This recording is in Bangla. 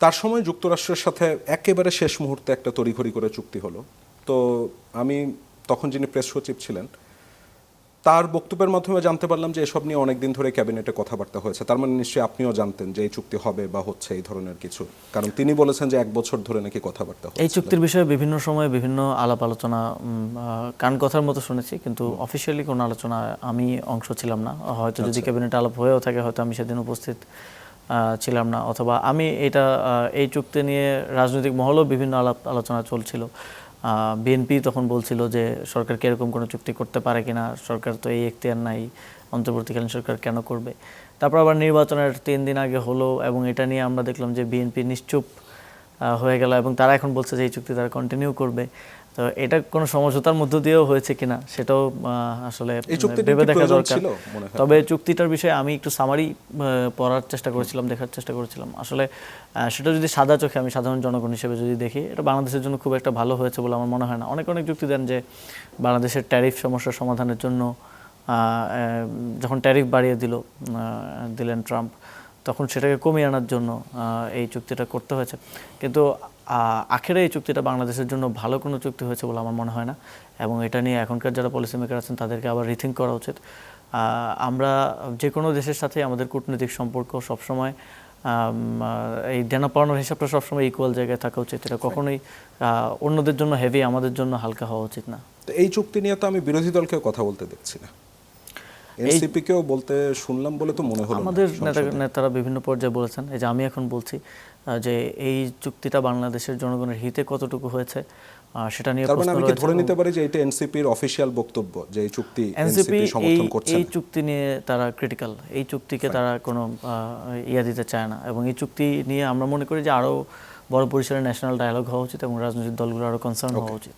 তার সময় যুক্তরাষ্ট্রের সাথে একেবারে শেষ মুহূর্তে একটা তড়িঘড়ি করে চুক্তি হলো। তো আমি তখন যিনি প্রেস সচিব ছিলেন তার বক্তব্যের মাধ্যমে জানতে পারলাম যে এসব নিয়ে অনেকদিন ধরে ক্যাবিনেটে কথাবার্তা হয়েছে। তার মানে নিশ্চয়ই আপনিও জানতেন যে এই চুক্তি হবে বা হচ্ছে এই ধরনের কিছু, কারণ তিনি বলেছেন যে 1 বছর ধরে নাকি কথাবার্তা হচ্ছে। এই চুক্তির বিষয়ে বিভিন্ন সময়ে বিভিন্ন আলাপ আলোচনা কান কথার মতো শুনেছি, কিন্তু অফিসিয়ালি কোনো আলোচনা আমি অংশ ছিলাম না। হয়তো যদি ক্যাবিনেট আলাপ হয়েও থাকে, হয়তো আমি সেদিন উপস্থিত ছিলাম না, অথবা আমি এই চুক্তি নিয়ে রাজনৈতিক মহলেও বিভিন্ন আলাপ আলোচনা চলছিল। বিএনপি তখন বলছিল যে সরকার কি এরকম কোনো চুক্তি করতে পারে কিনা, সরকার তো এই এখতিয়ার নাই, অন্তর্বর্তীকালীন সরকার কেন করবে। তারপর আবার নির্বাচনের 3 দিন আগে হলো এবং এটা নিয়ে আমরা দেখলাম যে বিএনপি নিশ্চুপ হয়ে গেল এবং তারা এখন বলছে যে এই চুক্তি তারা কন্টিনিউ করবে। তো এটা কোনো সমঝোতার মধ্য দিয়েও হয়েছে কিনা সেটাও আসলে ভেবে দেখা দরকার। তবে চুক্তিটার বিষয়ে আমি একটু সামারি পড়ার চেষ্টা করেছিলাম, দেখার চেষ্টা করেছিলাম। আসলে সেটা যদি সাদা চোখে আমি সাধারণ জনগণ হিসেবে যদি দেখি, এটা বাংলাদেশের জন্য খুব একটা ভালো হয়েছে বলে আমার মনে হয় না। অনেক যুক্তি দেন যে বাংলাদেশের ট্যারিফ সমস্যার সমাধানের জন্য যখন ট্যারিফ বাড়িয়ে দিলেন ট্রাম্প, তখন সেটাকে কমিয়ে আনার জন্য এই চুক্তিটা করতে হয়েছে। কিন্তু আখেরে এই চুক্তিটা বাংলাদেশের জন্য ভালো কোনো চুক্তি হয়েছে বলে আমার মনে হয় না, এবং এটা নিয়ে এখনকার যারা পলিসি মেকার আছেন তাদেরকে আবার রিথিঙ্ক করা উচিত। আমরা যে কোনো দেশের সাথে আমাদের কূটনৈতিক সম্পর্ক সবসময় এই দেনা পাওনার হিসাবটা সবসময় ইকুয়াল জায়গায় থাকা উচিত। এটা কখনোই অন্যদের জন্য হেভি, আমাদের জন্য হালকা হওয়া উচিত না। তো এই চুক্তি নিয়ে তো আমি বিরোধী দলকেও কথা বলতে দেখছি না, এনসিপিকেও বলতে শুনলাম বলে তো মনে হলো। আমাদের নেতারা বিভিন্ন পর্যায়ে বলেছেন, এই যে আমি এখন বলছি যে এই চুক্তিটা বাংলাদেশের জনগণের হিতে কতটুকু হয়েছে সেটা নিয়ে প্রশ্ন রয়েছে। আমি কি ধরে নিতে পারি যে এটা এনসিপির অফিশিয়াল বক্তব্য যে এই চুক্তি এনসিপি সমর্থন করছে? এই চুক্তি নিয়ে তারা ক্রিটিক্যাল, এই চুক্তিকে তারা কোনো দিতে চায় না, এবং এই চুক্তি নিয়ে আমরা মনে করি যে আরও বড় পরিসরে ন্যাশনাল ডায়ালগ হওয়া উচিত এবং রাজনৈতিক দলগুলো আরও কনসার্ন হওয়া উচিত।